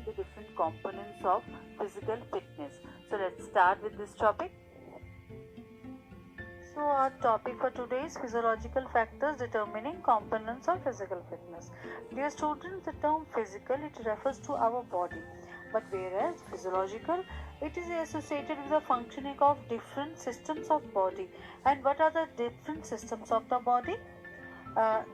the different components of physical fitness. So let's start with this topic. So our topic for today is physiological factors determining components of physical fitness. Dear students, the term physical, it refers to our body, but whereas physiological, it is associated with the functioning of different systems of body. And what are the different systems of the body?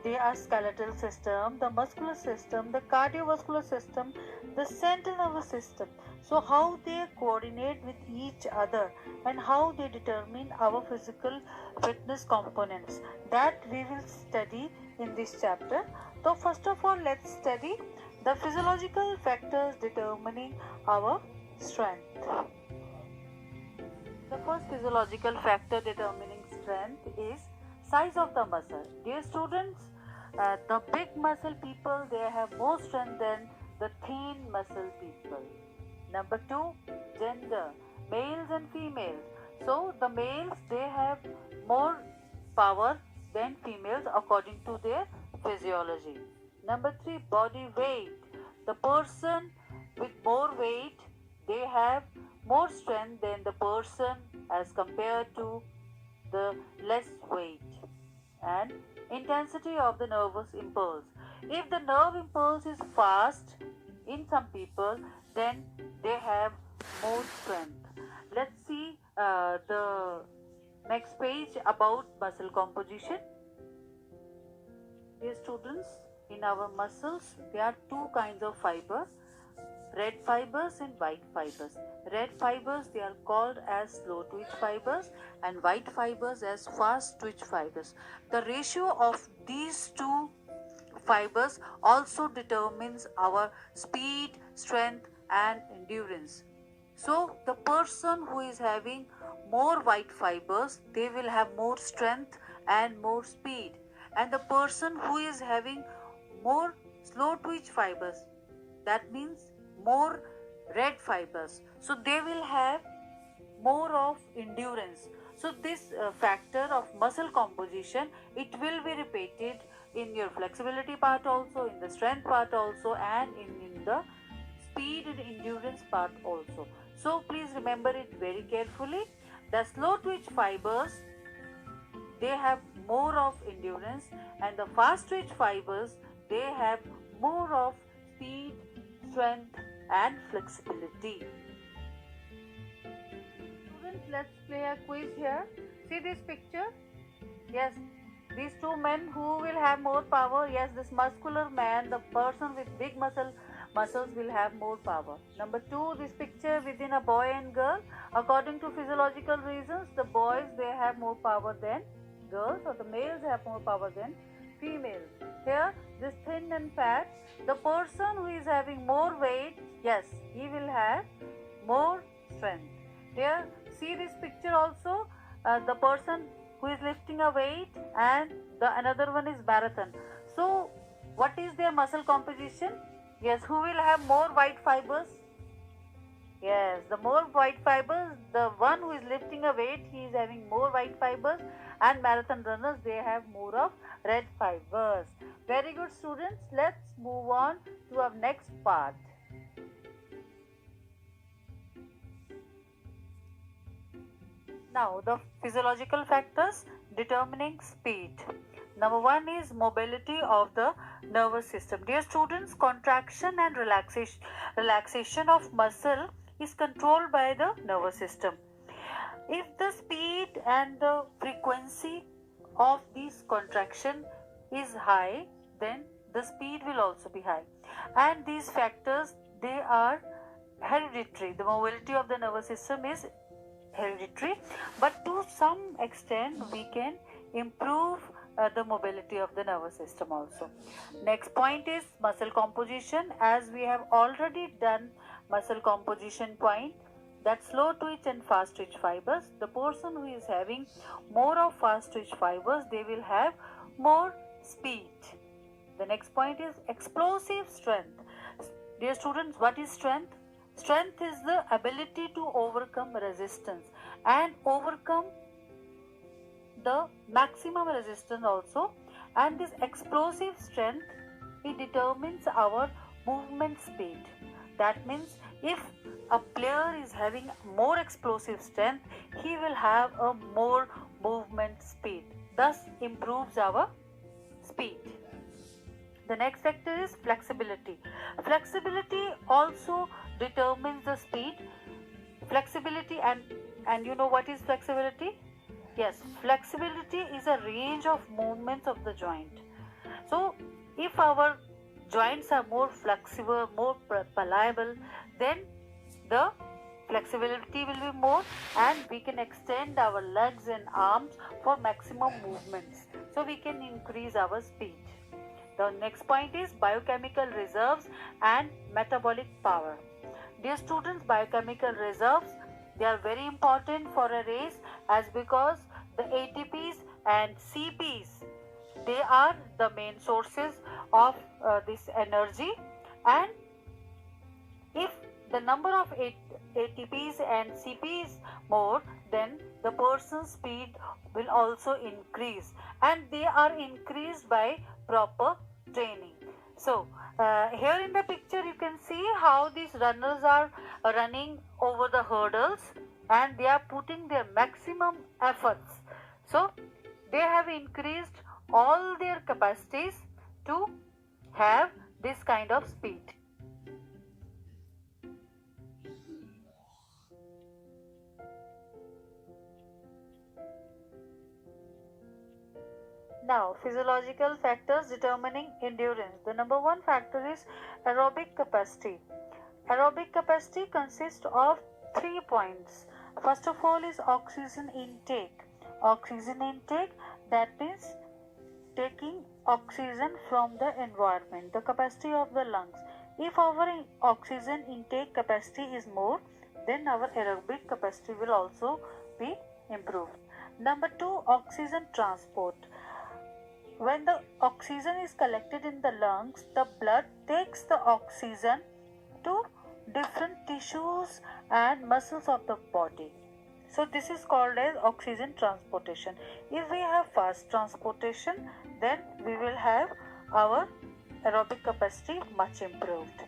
They are skeletal system, the muscular system, the cardiovascular system, the central nervous system. So how they coordinate with each other and how they determine our physical fitness components, that we will study in this chapter. So first of all, let's study the physiological factors determining our strength. The first physiological factor determining strength is size of the muscle. Dear students, the big muscle people, they have more strength than the thin muscle people. Number two, gender, males and females. So the males, they have more power than females according to their physiology. Number three, body weight. The person with more weight, they have more strength than the person as compared to the less weight. And intensity of the nervous impulse. If the nerve impulse is fast in some people, then they have more strength. Let's see the next page about muscle composition. Dear students, in our muscles there are two kinds of fiber, red fibers and white fibers. Red fibers, they are called as slow twitch fibers, and white fibers as fast twitch fibers. The ratio of these two fibers also determines our speed, strength and endurance. So the person who is having more white fibers, they will have more strength and more speed, and the person who is having more slow twitch fibers, that means more red fibers, so they will have more of endurance. So this factor of muscle composition, it will be repeated in your flexibility part also, in the strength part also, and in the speed and endurance part also. So please remember it very carefully. The slow twitch fibers, they have more of endurance, and the fast twitch fibers, they have more of speed, strength and flexibility. Students, let's play a quiz here. See this picture? Yes, these two men, who will have more power? Yes, this muscular man, the person with big muscles will have more power. Number two, this picture within a boy and girl. According to physiological reasons, the boys, they have more power than girls, or the males have more power than females. Here, this thin and fat, the person who is having more weight, yes, he will have more strength. Here, see this picture also, the person who is lifting a weight, and the another one is marathon. So what is their muscle composition? Yes, who will have more white fibers? Yes, the more white fibers, the one who is lifting a weight, he is having more white fibers, and marathon runners, they have more of red fibers. Very good, students. Let's move on to our next part. Now, the physiological factors determining speed. Number one is mobility of the nervous system. Dear students, contraction and relaxation of muscle is controlled by the nervous system. If the speed and the frequency of this contraction is high, then the speed will also be high. And these factors, they are hereditary. The mobility of the nervous system is hereditary, but to some extent we can improve the mobility of the nervous system also. Next point is muscle composition. As we have already done muscle composition point, that slow twitch and fast twitch fibers, the person who is having more of fast twitch fibers, they will have more speed. The next point is explosive strength. Dear students, what is strength? Strength is the ability to overcome resistance and overcome the maximum resistance also. And this explosive strength, it determines our movement speed. That means if a player is having more explosive strength, he will have a more movement speed, thus improves our speed. The next factor is flexibility. Flexibility also determines the speed. Flexibility and you know what is flexibility? Yes, flexibility is a range of movements of the joint. So if our joints are more flexible, more pliable, then the flexibility will be more and we can extend our legs and arms for maximum movements. So we can increase our speed. The next point is biochemical reserves and metabolic power. Dear students, biochemical reserves, they are very important for a race as because the ATPs and CPs, they are the main sources of this energy, and if the number of ATPs and CPs more, then the person's speed will also increase, and they are increased by proper training. So here in the picture you can see how these runners are running over the hurdles and they are putting their maximum efforts. So they have increased all their capacities to have this kind of speed. Now, physiological factors determining endurance. The number one factor is aerobic capacity. Aerobic capacity consists of 3 points. First of all is oxygen intake. Oxygen intake, that means taking oxygen from the environment, the capacity of the lungs. If our oxygen intake capacity is more, then our aerobic capacity will also be improved. Number two, oxygen transport. When the oxygen is collected in the lungs, the blood takes the oxygen to different tissues and muscles of the body. So this is called as oxygen transportation. If we have fast transportation, then we will have our aerobic capacity much improved.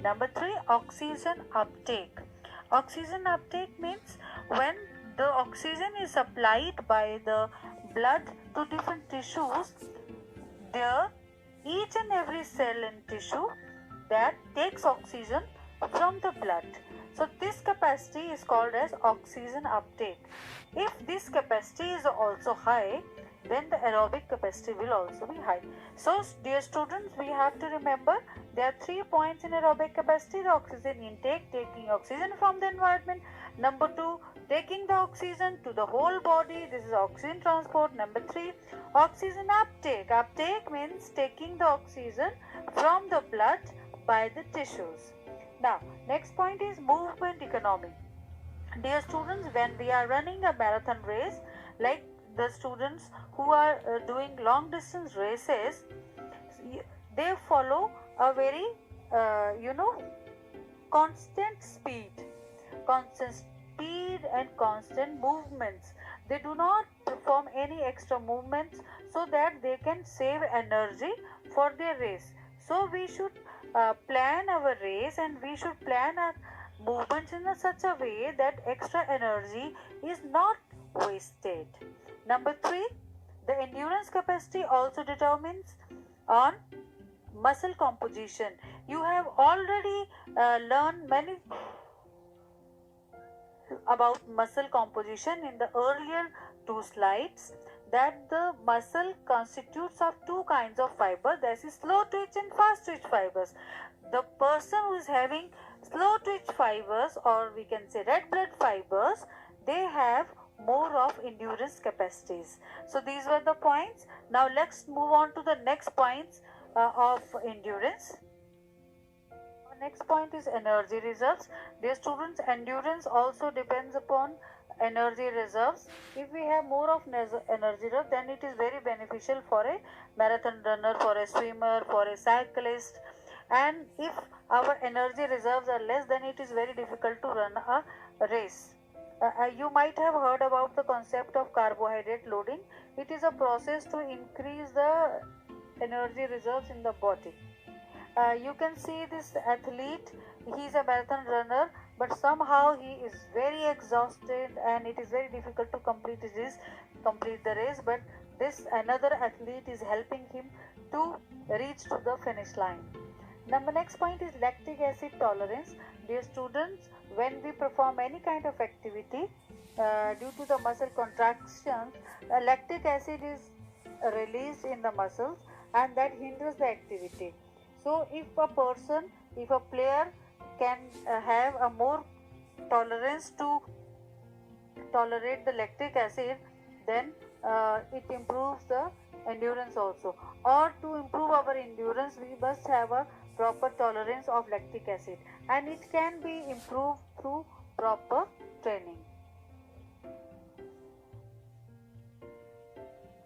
Number three, oxygen uptake. Oxygen uptake means when the oxygen is supplied by the blood to different tissues, there each and every cell in tissue that takes oxygen from the blood. So this capacity is called as oxygen uptake. If this capacity is also high, then the aerobic capacity will also be high. So dear students, we have to remember there are 3 points in aerobic capacity: the oxygen intake, taking oxygen from the environment. Number two, taking the oxygen to the whole body, this is oxygen transport. Number three, oxygen uptake. Uptake means taking the oxygen from the blood by the tissues. Now, next point is movement economy. Dear students, when we are running a marathon race, like the students who are doing long distance races, they follow a very, constant speed. Constant speed and constant movements. They do not perform any extra movements so that they can save energy for their race. So we should plan our race and we should plan our movements in such a way that extra energy is not wasted. Number three, the endurance capacity also determines on muscle composition. You have already learned many about muscle composition in the earlier 2 slides, that the muscle constitutes of 2 kinds of fiber, that is slow twitch and fast twitch fibers. The person who is having slow twitch fibers, or we can say red blood fibers, they have more of endurance capacities. So these were the points. Now let's move on to the next points of endurance. Next point is energy reserves. Dear students, endurance also depends upon energy reserves. If we have more of energy reserve, then it is very beneficial for a marathon runner, for a swimmer, for a cyclist. And if our energy reserves are less, then it is very difficult to run a race. You might have heard about the concept of carbohydrate loading. It is a process to increase the energy reserves in the body. You can see this athlete, he is a marathon runner, but somehow he is very exhausted and it is very difficult to complete the race, but this another athlete is helping him to reach to the finish line. Next point is lactic acid tolerance. Dear students, when we perform any kind of activity due to the muscle contractions, lactic acid is released in the muscles and that hinders the activity. So if a player can have a more tolerance to tolerate the lactic acid, then it improves the endurance also. Or to improve our endurance, we must have a proper tolerance of lactic acid, and it can be improved through proper training.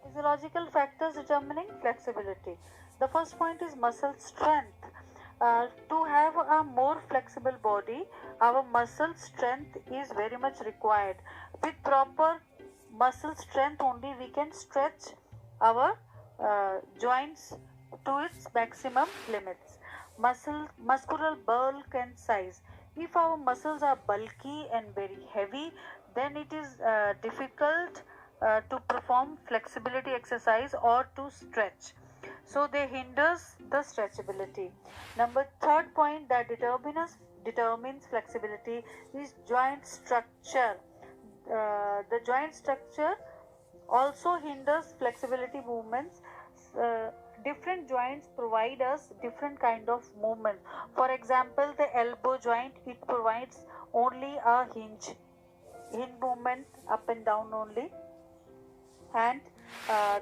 Physiological factors determining flexibility. The first point is muscle strength. To have a more flexible body, our muscle strength is very much required. With proper muscle strength only we can stretch our joints to its maximum limits. Muscular bulk and size. If our muscles are bulky and very heavy, then it is difficult to perform flexibility exercise or to stretch. So they hinders the stretchability. Third point that determines flexibility is joint structure. The joint structure also hinders flexibility movements. Different joints provide us different kind of movement. For example, the elbow joint, it provides only a hinge movement up and down only, and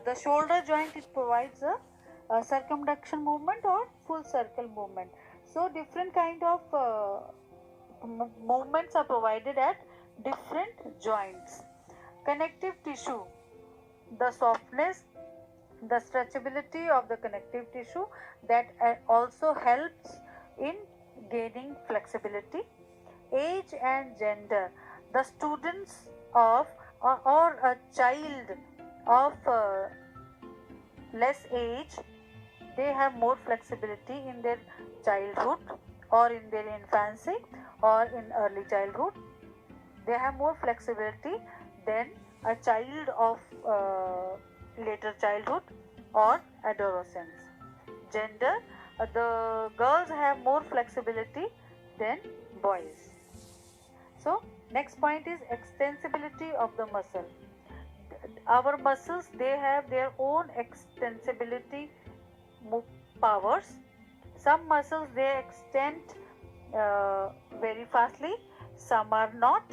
the shoulder joint, it provides a circumduction movement or full circle movement. So different kind of movements are provided at different joints. Connective tissue, the softness, the stretchability of the connective tissue, that also helps in gaining flexibility. Age and gender, the students of or a child of less age, they have more flexibility in their childhood or in their infancy or in early childhood. They have more flexibility than a child of later childhood or adolescence. Gender, the girls have more flexibility than boys. So next point is extensibility of the muscle. Our muscles, they have their own extensibility powers. Some muscles, they extend very fastly, some are not.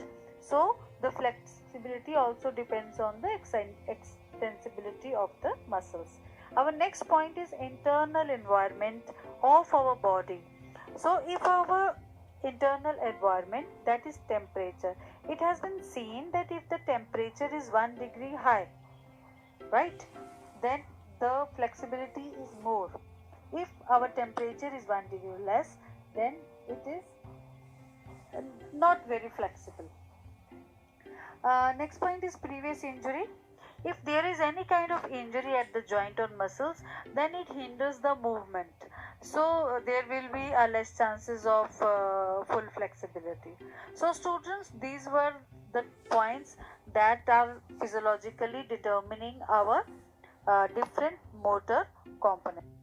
So the flexibility also depends on the extensibility of the muscles. Our next point is internal environment of our body. So if our internal environment, that is temperature, it has been seen that if the temperature is 1 degree high, right, then the flexibility is more. If our temperature is 1 degree less, then it is not very flexible. Next point is previous injury. If there is any kind of injury at the joint or muscles, then it hinders the movement. So there will be less chances of full flexibility. So students, these were the points that are physiologically determining our different motor components.